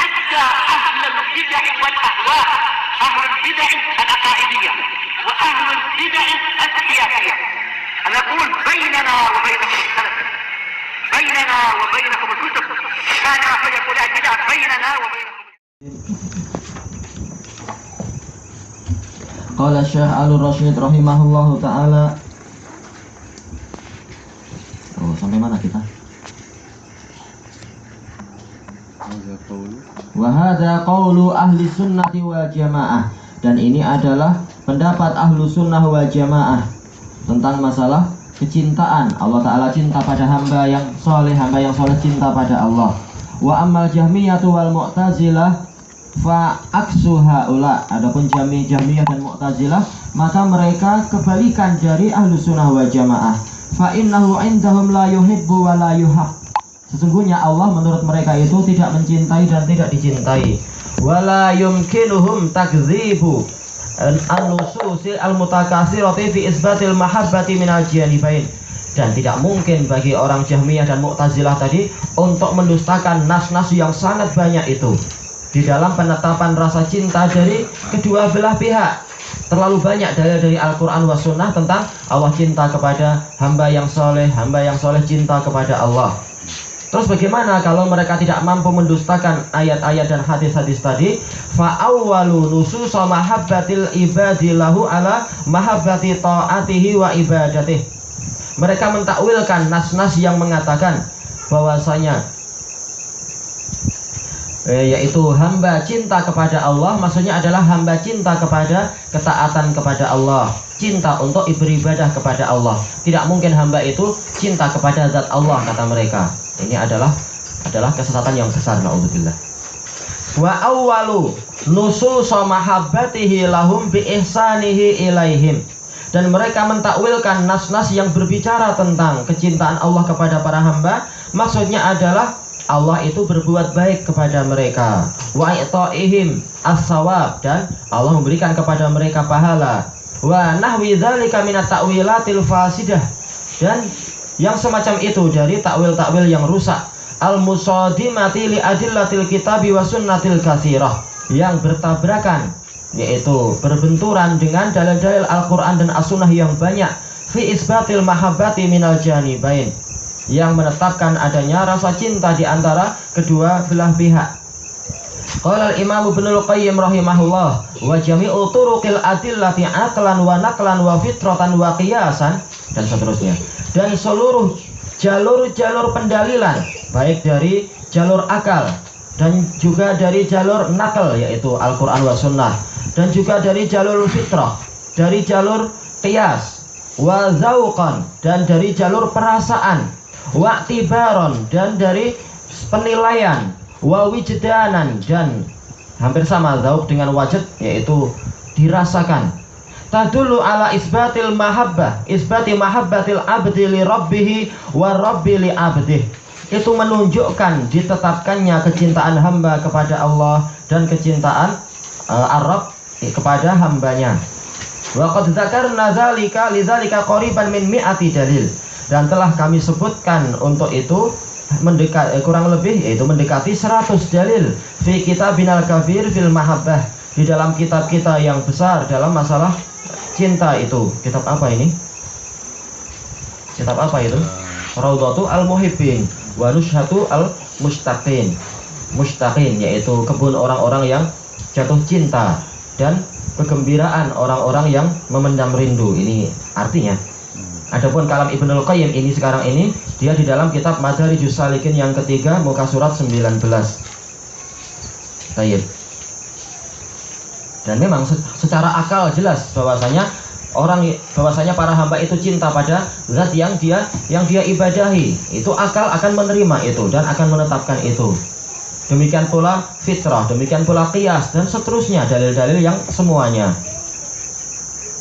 حتى أهل البدع والأهواء، أهل البدع العقائدية وأهل البدع السياسية. أنا أقول بيننا وبينكم السلف، بيننا وبينكم الكتب، كان فيقول البدع بيننا وبينكم. Qala Syekh Al-Rasyid rahimahullahu ta'ala. Oh, sampai mana kita? Wa hadza qaulu ahli sunnati wal jamaah. Dan ini adalah pendapat ahlu sunnah wal jamaah tentang masalah kecintaan. Allah Ta'ala cinta pada hamba yang soleh cinta pada Allah. Wa ammal jahmiyatu wal mu'tazilah fa aksu haula. Adapun Jahmiyah dan Mu'tazilah, maka mereka kebalikan dari ahlu sunnah wal jamaah. Fa innahu indahum la yuhibbu wa la yuhab. Sesungguhnya Allah menurut mereka itu tidak mencintai dan tidak dicintai. Wala yumkinuhum takdzibu an-nususi al-mutakasirati fi isbatil mahabbati minal janibain. Dan tidak mungkin bagi orang Jahmiyah dan Mu'tazilah tadi untuk mendustakan nas-nas yang sangat banyak itu di dalam penetapan rasa cinta dari kedua belah pihak. Terlalu banyak dalil dari Al-Quran wa Sunnah tentang Allah cinta kepada hamba yang soleh cinta kepada Allah. Terus bagaimana kalau mereka tidak mampu mendustakan ayat-ayat dan hadis-hadis tadi? Fa'awwalu nususa mahabbatil ibadi lahu ala mahabbati ta'atihi wa ibadatih. Mereka mentakwilkan nas-nas yang mengatakan bahwasanya yaitu hamba cinta kepada Allah, maksudnya adalah hamba cinta kepada ketaatan kepada Allah, cinta untuk beribadah kepada Allah. Tidak mungkin hamba itu cinta kepada zat Allah, kata mereka. Ini adalah kesesatan yang besar, naudzubillah. Wa awwalu nususa mahabbatihi lahum bi ihsanihi ilaihim. Dan mereka mentakwilkan nas-nas yang berbicara tentang kecintaan Allah kepada para hamba, maksudnya adalah Allah itu berbuat baik kepada mereka, wa i'ta'ihim as-sawab, dan Allah memberikan kepada mereka pahala, wa nahwi dzalika minat ta'wilatil fasidah, dan yang semacam itu dari takwil-takwil yang rusak, al-musadimati li adillatil kitabi wa sunnatil katsirah, yang bertabrakan, yaitu berbenturan dengan dalil-dalil Al-Quran dan As-Sunnah yang banyak, fi isbatil mahabbati minal janibain, yang menetapkan adanya rasa cinta di antara kedua belah pihak. Qala al-Imam Ibnul Qayyim rahimahullah, wa jami'u turuqil adillati aqlan wa naqlan wa fitratan wa qiyasan, dan seterusnya. Dan seluruh jalur-jalur pendalilan, baik dari jalur akal dan juga dari jalur nakal, yaitu Al-Quran wa Sunnah, dan juga dari jalur fitrah, dari jalur qiyas, wa zauqan, dan dari jalur perasaan, wa'tibaron, dan dari penilaian, wa wijdanan, dan hampir sama zauq dengan wajid, yaitu dirasakan. Tadullu ala isbatil mahabbah, isbati mahabbatil abdi li rabbih wa rabbi li abdih. Itu menunjukkan ditetapkannya kecintaan hamba kepada Allah dan kecintaan Ar-Rabb kepada hambanya. Wa qad dzakarna dzalika lidzalika qariban min mi'ati dalil. Dan telah kami sebutkan untuk itu kurang lebih yaitu mendekati 100 dalil fi kitabinal kabir fil mahabbah, di dalam kitab kita yang besar dalam masalah cinta itu. Kitab apa ini? Kitab apa itu? Raudhatu al-Muhibbin wa Nushhatu al-Mushtaqin. Mushtaqin yaitu kebun orang-orang yang jatuh cinta dan kegembiraan orang-orang yang memendam rindu. Ini artinya. Adapun kalam Ibnul Qayyim ini sekarang ini dia di dalam kitab Madarijus Salikin yang ketiga, muka surat 19. Dan memang secara akal jelas bahwasanya para hamba itu cinta pada zat yang dia ibadahi. Itu akal akan menerima itu dan akan menetapkan itu. Demikian pula fitrah, demikian pula qiyas, dan seterusnya dalil-dalil yang semuanya.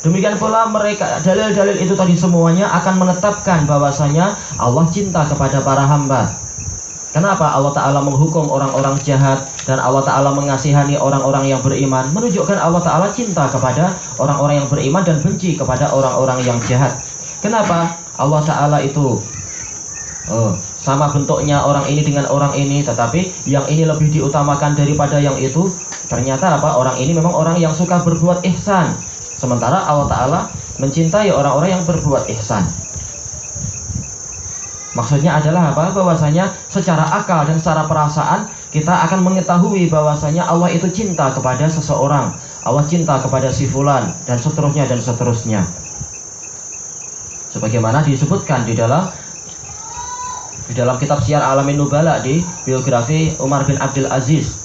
Demikian pula mereka, dalil-dalil itu tadi semuanya akan menetapkan bahwasanya Allah cinta kepada para hamba. Kenapa Allah Ta'ala menghukum orang-orang jahat dan Allah Ta'ala mengasihani orang-orang yang beriman? Menunjukkan Allah Ta'ala cinta kepada orang-orang yang beriman dan benci kepada orang-orang yang jahat. Kenapa Allah Ta'ala itu sama bentuknya orang ini dengan orang ini, tetapi yang ini lebih diutamakan daripada yang itu. Ternyata apa? Orang ini memang orang yang suka berbuat ihsan, sementara Allah Ta'ala mencintai orang-orang yang berbuat ihsan. Maksudnya adalah apa? Bahwasanya secara akal dan secara perasaan kita akan mengetahui bahwasanya Allah itu cinta kepada seseorang, Allah cinta kepada si fulan, dan seterusnya dan seterusnya. Sebagaimana disebutkan di dalam kitab Syiar Alamin Nubala di biografi Umar bin Abdul Aziz.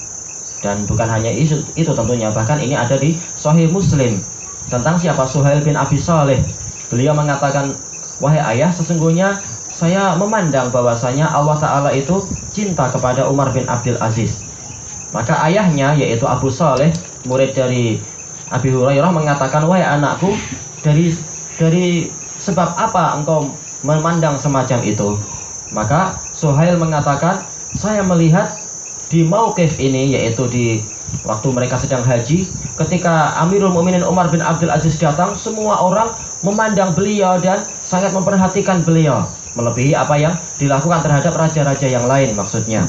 Dan bukan hanya itu tentunya, bahkan ini ada di Sahih Muslim tentang siapa? Suhail bin Abi Saleh. Beliau mengatakan, wahai ayah, sesungguhnya saya memandang bahwasanya Allah Ta'ala itu cinta kepada Umar bin Abdul Aziz. Maka ayahnya, yaitu Abu Saleh, murid dari Abi Hurairah, mengatakan, wahai anakku, dari sebab apa engkau memandang semacam itu? Maka Suhail mengatakan, saya melihat di mauqif ini, yaitu di waktu mereka sedang haji, ketika Amirul Mukminin Umar bin Abdul Aziz datang, semua orang memandang beliau dan sangat memperhatikan beliau, melebihi apa yang dilakukan terhadap raja-raja yang lain maksudnya.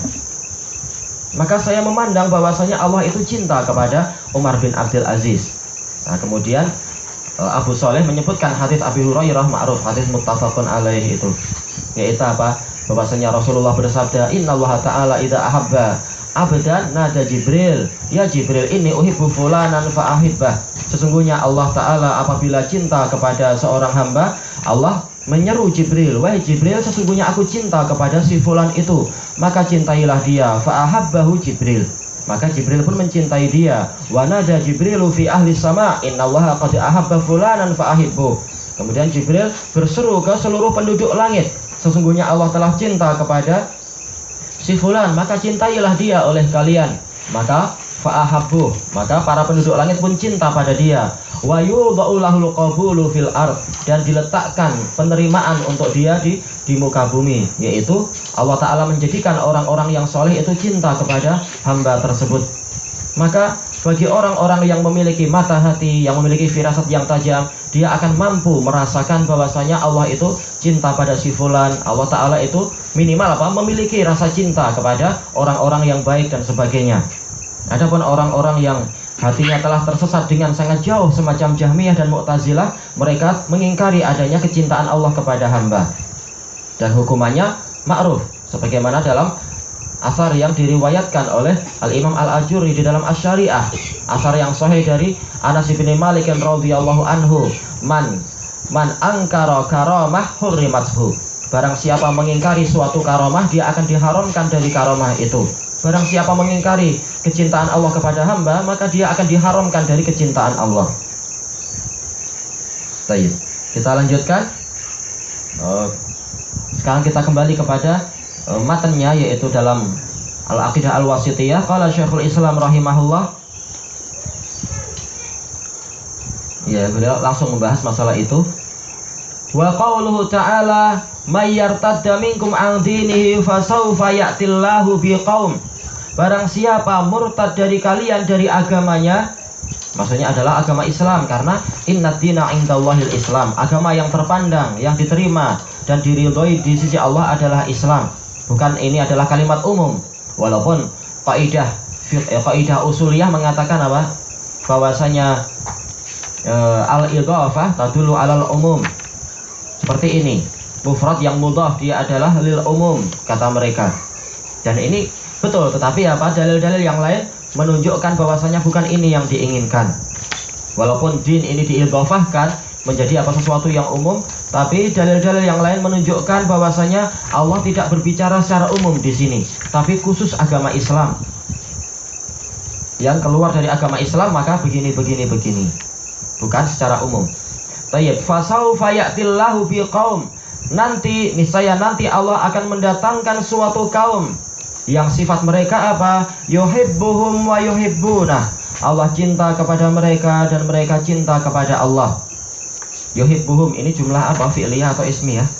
Maka saya memandang bahwasanya Allah itu cinta kepada Umar bin Abdul Aziz. Nah, kemudian Abu Saleh menyebutkan hadis Abi Hurairah ma'ruf, hadis muttafaqun alaih itu, yaitu apa? Bahwasanya Rasulullah bersabda, innallaha ta'ala idza ahabba abdan nada Jibril, ya Jibril inni uhibbu fulanan fa ahibbah. Sesungguhnya Allah Ta'ala apabila cinta kepada seorang hamba, Allah menyeru Jibril, wahai Jibril, sesungguhnya aku cinta kepada si fulan itu, maka cintailah dia. Fa ahabbahu Jibril, maka Jibril pun mencintai dia. Wa nada Jibrilu fi ahli sama, innallaha qad ahabba fulanan fa ahibbu. Kemudian Jibril berseru ke seluruh penduduk langit, sesungguhnya Allah telah cinta kepada si fulan, maka cintailah dia oleh kalian. Maka fa'ahabbuh, maka para penduduk langit pun cinta pada dia. Wa yudha'u lahul qabulu fil ard, dan diletakkan penerimaan untuk dia di muka bumi, yaitu Allah Ta'ala menjadikan orang-orang yang soleh itu cinta kepada hamba tersebut. Maka bagi orang-orang yang memiliki mata hati, yang memiliki firasat yang tajam, dia akan mampu merasakan bahwasanya Allah itu cinta pada si fulan. Allah Ta'ala itu minimal apa? Memiliki rasa cinta kepada orang-orang yang baik dan sebagainya. Adapun orang-orang yang hatinya telah tersesat dengan sangat jauh semacam Jahmiyah dan Mu'tazilah, mereka mengingkari adanya kecintaan Allah kepada hamba. Dan hukumannya ma'ruf, sebagaimana dalam asar yang diriwayatkan oleh Al-Imam Al-Ajuri di dalam Asy-Syari'ah, asar yang sahih dari Anas bin Malik radhiyallahu anhu, man angkara karamah hurrimathu. Barang siapa mengingkari suatu karamah, dia akan diharamkan dari karamah itu. Barang siapa mengingkari kecintaan Allah kepada hamba, maka dia akan diharamkan dari kecintaan Allah. Baik, kita lanjutkan. Sekarang kita kembali kepada matanya, yaitu dalam Al-Aqidah Al-Wasithiyah. Qala Syekhul Islam rahimahullah, ya, beliau langsung membahas masalah itu. Wa qauluhu ta'ala may yartadda minkum an dinihi fasawfa ya'tillahu biqaum. Barang siapa murtad dari kalian dari agamanya, maksudnya adalah agama Islam, karena innad dina indallahil Islam, agama yang terpandang, yang diterima dan diridhoi di sisi Allah adalah Islam. Bukan ini adalah kalimat umum, walaupun kaidah usuliyah mengatakan apa? Bahwasanya al-idhafah tadullu alal umum. Seperti ini, mufrad yang mudhaf dia adalah lil umum, kata mereka. Dan ini betul, tetapi apa? Dalil-dalil yang lain menunjukkan bahwasanya bukan ini yang diinginkan. Walaupun din ini diidhafahkan menjadi apa? Sesuatu yang umum, tapi dalil-dalil yang lain menunjukkan bahwasanya Allah tidak berbicara secara umum di sini, tapi khusus agama Islam. Yang keluar dari agama Islam maka begini, bukan secara umum. Tayyib, fasaufa ya'tillahu biqaum. Nanti, niscaya nanti Allah akan mendatangkan suatu kaum yang sifat mereka apa? Yuhibbuhum wa yuhibbunah. Allah cinta kepada mereka dan mereka cinta kepada Allah. Yuhibbuhum ini jumlah apa? Fi'liyah atau ismiyah?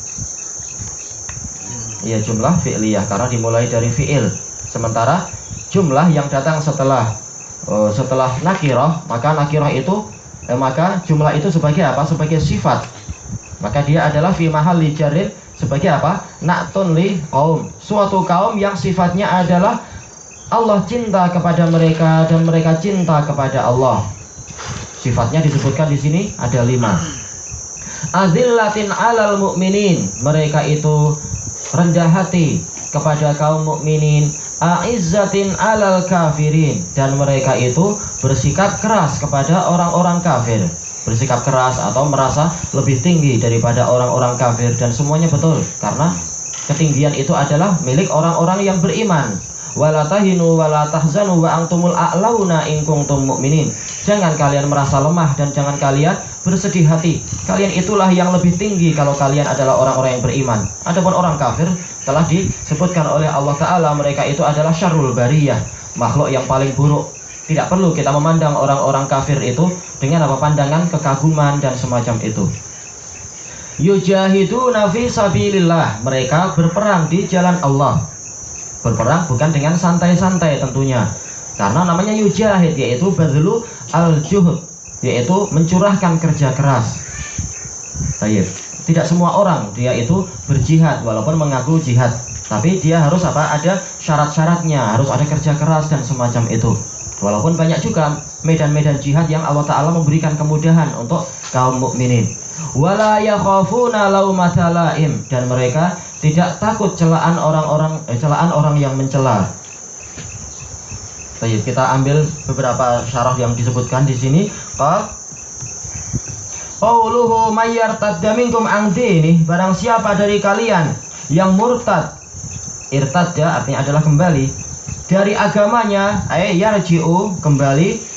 Iya, jumlah fi'liyah karena dimulai dari fi'il. Sementara jumlah yang datang setelah nakirah, maka nakirah itu maka jumlah itu sebagai apa? Sebagai sifat. Maka dia adalah fi mahalli jarrin sebagai apa? Na'tun li qaum, suatu kaum yang sifatnya adalah Allah cinta kepada mereka dan mereka cinta kepada Allah. Sifatnya disebutkan di sini ada 5. Azillatin 'alal mu'minin, mereka itu rendah hati kepada kaum mukminin. A'izzatin 'alal kafirin, dan mereka itu bersikap keras kepada orang-orang kafir. Bersikap keras atau merasa lebih tinggi daripada orang-orang kafir, dan semuanya betul karena ketinggian itu adalah milik orang-orang yang beriman. Wala tahinu wala tahzanu wa antumul a'launa in kuntum mu'minin. Jangan kalian merasa lemah dan jangan kalian bersedih hati. Kalian itulah yang lebih tinggi kalau kalian adalah orang-orang yang beriman. Adapun orang kafir telah disebutkan oleh Allah Ta'ala, mereka itu adalah syarrul bariyah, makhluk yang paling buruk. Tidak perlu kita memandang orang-orang kafir itu dengan apa pandangan kekaguman dan semacam itu. Yujahiduna fi sabilillah, mereka berperang di jalan Allah. Berperang bukan dengan santai-santai tentunya, karena namanya yujahid, yaitu badlu al-juhud, yaitu mencurahkan kerja keras. Baik. Tidak semua orang dia itu berjihad walaupun mengaku jihad, tapi dia harus apa? Ada syarat-syaratnya, harus ada kerja keras dan semacam itu. Walaupun banyak juga medan-medan jihad yang Allah Ta'ala memberikan kemudahan untuk kaum mukminin. Wala yakhafuna laumata laim, dan mereka tidak takut celaan orang yang mencela. Baik, kita ambil beberapa syarah yang disebutkan di sini. Qauluhu mayyartadda minkum an dini, barang siapa dari kalian yang murtad. Irtadda artinya adalah kembali dari agamanya, yarji'u, kembali.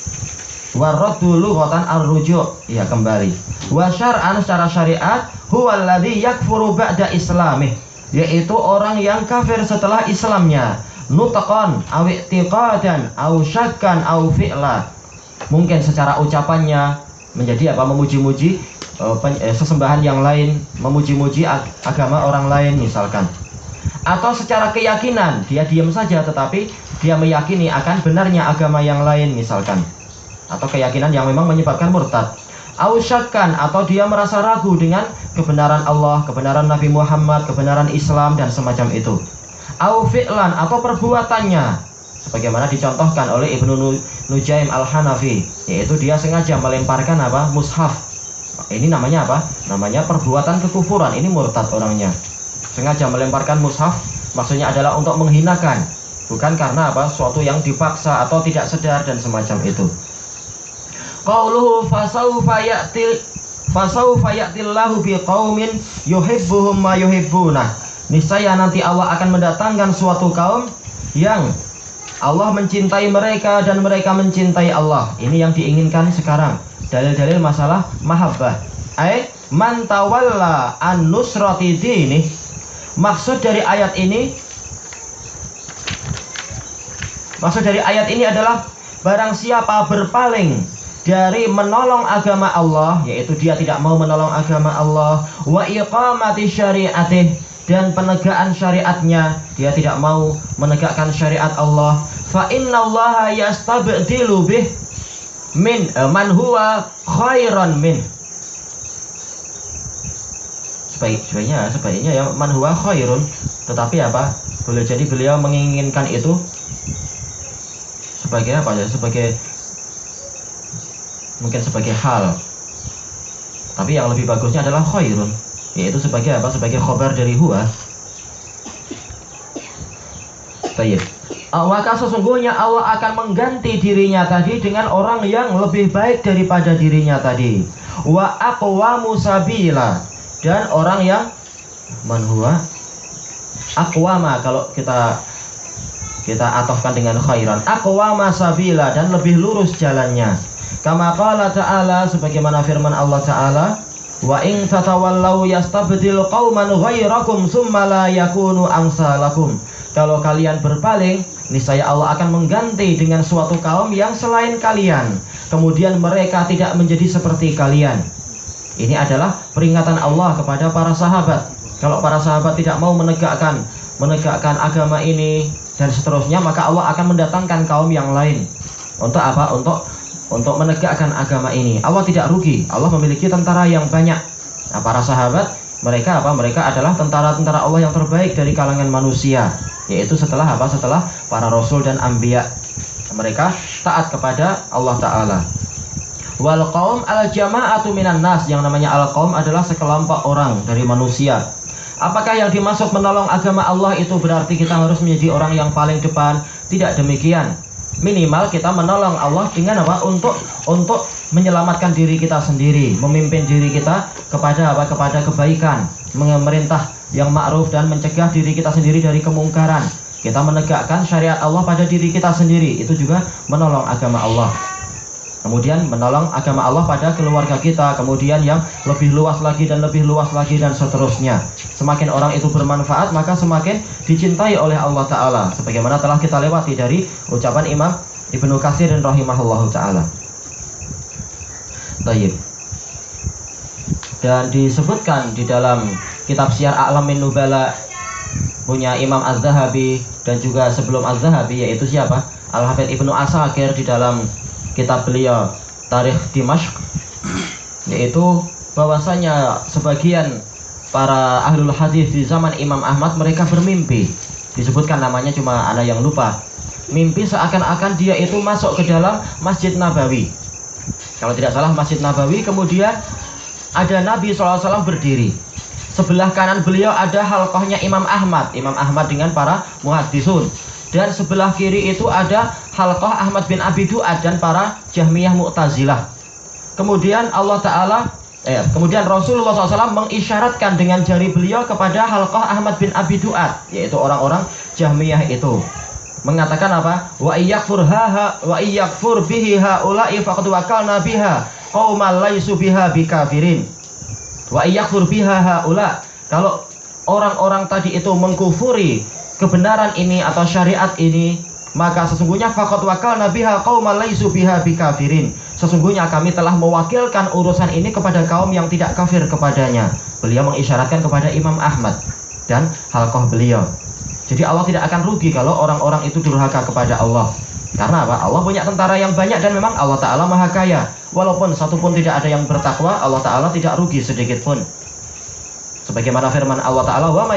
Waraddu lughatan ar-ruju', ya kembali. Wa syar'an, secara syariat, huwa alladzi yakfuru ba'da islamih, yaitu orang yang kafir setelah Islamnya. Nutaqan aw i'tiqadan aw syakkan aw fi'la, mungkin secara ucapannya menjadi apa? Memuji-muji sesembahan yang lain, memuji-muji agama orang lain misalkan. Atau secara keyakinan dia diam saja tetapi dia meyakini akan benarnya agama yang lain misalkan. Atau keyakinan yang memang menyebabkan murtad. Au syakkan, atau dia merasa ragu dengan kebenaran Allah, kebenaran Nabi Muhammad, kebenaran Islam dan semacam itu. Au fi'lan, atau perbuatannya, sebagaimana dicontohkan oleh Ibnu Nujaim Al-Hanafi, yaitu dia sengaja melemparkan apa? Mushaf. Ini namanya apa? Namanya perbuatan kekufuran. Ini murtad orangnya. Sengaja melemparkan mushaf, maksudnya adalah untuk menghinakan, bukan karena apa? Suatu yang dipaksa atau tidak sadar dan semacam itu. Qauluhu fasawfa ya'tillahu biqaumin yuhibbuhum ma yuhibbuna. Niscaya nanti Allah akan mendatangkan suatu kaum yang Allah mencintai mereka dan mereka mencintai Allah. Ini yang diinginkan sekarang. Dalil-dalil masalah mahabbah. Man tawalla an nusrati dini. Maksud dari ayat ini adalah barang siapa berpaling dari menolong agama Allah, yaitu dia tidak mau menolong agama Allah, wa iqamati syariatih, dan penegakan syariatnya, dia tidak mau menegakkan syariat Allah, fa innallaha yastabdilu bih min man huwa khairan min. Sebaiknya ya man huwa khairun, tetapi apa? Boleh jadi beliau menginginkan itu sebagai apa ya? Mungkin sebagai hal. Tapi yang lebih bagusnya adalah khairun, yaitu sebagai apa? Sebagai khobar dari huwa. Baik. Maka sesungguhnya Allah akan mengganti dirinya tadi dengan orang yang lebih baik daripada dirinya tadi. Wa aqwamu sabila, dan orang yang manhuwa aqwama, kalau kita atofkan dengan khairan, aqwama sabila, dan lebih lurus jalannya. Kama qala ta'ala, sebagaimana firman Allah Ta'ala, wa in tatawallau yastabdil qauman ghairakum tsumma la yakunu amsalakum. Kalau kalian berpaling, niscaya Allah akan mengganti dengan suatu kaum yang selain kalian, kemudian mereka tidak menjadi seperti kalian. Ini adalah peringatan Allah kepada para sahabat. Kalau para sahabat tidak mau menegakkan agama ini dan seterusnya, maka Allah akan mendatangkan kaum yang lain. Untuk apa? Untuk menegakkan agama ini. Allah tidak rugi. Allah memiliki tentara yang banyak. Nah, para sahabat Mereka apa? Mereka adalah tentara-tentara Allah yang terbaik dari kalangan manusia, yaitu setelah apa? Setelah para rasul dan anbiya. Mereka taat kepada Allah Ta'ala. Wal qaum al jama'atu minan nas, yang namanya al qaum adalah sekelompok orang dari manusia. Apakah yang dimaksud menolong agama Allah itu berarti kita harus menjadi orang yang paling depan? Tidak demikian. Minimal kita menolong Allah dengan apa? Untuk menyelamatkan diri kita sendiri, memimpin diri kita kepada apa? Kepada kebaikan, memerintah yang ma'ruf dan mencegah diri kita sendiri dari kemungkaran. Kita menegakkan syariat Allah pada diri kita sendiri, itu juga menolong agama Allah. Kemudian menolong agama Allah pada keluarga kita, kemudian yang lebih luas lagi dan lebih luas lagi dan seterusnya. Semakin orang itu bermanfaat, maka semakin dicintai oleh Allah Ta'ala, sebagaimana telah kita lewati dari ucapan Imam Ibnu Katsir dan rahimahullahu ta'ala. Tayyib. Dan disebutkan di dalam kitab Syiar A'lamin Nubala punya Imam Az-Zahabi, dan juga sebelum Az-Zahabi yaitu siapa? Al-Hafidz Ibnu Asakir di dalam kitab beliau Tarikh Dimashq, yaitu bahwasanya sebagian para ahlul hadis di zaman Imam Ahmad mereka bermimpi. Disebutkan namanya, cuma ana yang lupa. Mimpi seakan-akan dia itu masuk ke dalam Masjid Nabawi. Kalau tidak salah Masjid Nabawi, kemudian ada Nabi SAW berdiri. Sebelah kanan beliau ada halqahnya Imam Ahmad dengan para muhaddisun. Dan sebelah kiri itu ada halqah Ahmad bin Abi Du'ad dan para Jahmiyah Mu'tazilah. Kemudian kemudian Rasulullah SAW mengisyaratkan dengan jari beliau kepada halqah Ahmad bin Abi Du'ad, yaitu orang-orang Jahmiyah itu. Mengatakan apa? Wa iyyakfur bihi haula'i faqad wakalna biha qauman laisu biha bikafirin. Wa iyyakfur biha haula', kalau orang-orang tadi itu mengkufuri kebenaran ini atau syariat ini, maka sesungguhnya faqad wakalna biha qauman laisu biha bikafirin, sesungguhnya kami telah mewakilkan urusan ini kepada kaum yang tidak kafir kepadanya. Beliau mengisyaratkan kepada Imam Ahmad dan halqah beliau. Jadi Allah tidak akan rugi kalau orang-orang itu durhaka kepada Allah. Karena apa? Allah punya tentara yang banyak dan memang Allah Ta'ala maha kaya. Walaupun satu pun tidak ada yang bertakwa, Allah Ta'ala tidak rugi sedikit pun. Sebagaimana firman Allah Ta'ala, wa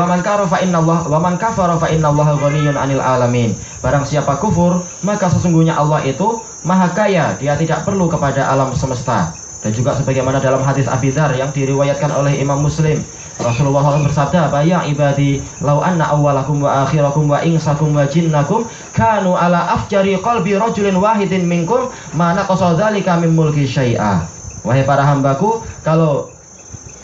man kafara fa innallaha ghaniyyun 'anil alamin. Barang siapa kufur, maka sesungguhnya Allah itu maha kaya, dia tidak perlu kepada alam semesta. Dan juga sebagaimana dalam hadis Abi Dzar yang diriwayatkan oleh Imam Muslim, Rasulullah SAW bersabda, ya ibadi law anna awwalakum wa akhirakum wa insakum wa jinnakum kanu ala afjari qalbi rajulin wahidin minkum ma naqasa dzalika min mulki syai'a. Wahai para hambaku, kalau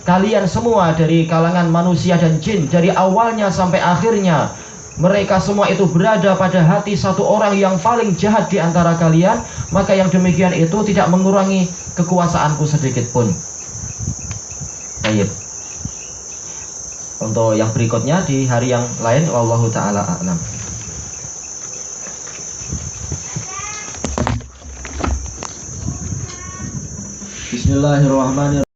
kalian semua dari kalangan manusia dan jin, dari awalnya sampai akhirnya, mereka semua itu berada pada hati satu orang yang paling jahat di antara kalian, maka yang demikian itu tidak mengurangi kekuasaanku sedikit pun. Baik. Untuk yang berikutnya di hari yang lain, wallahu ta'ala a'lam. Bismillahirrahmanirrahim.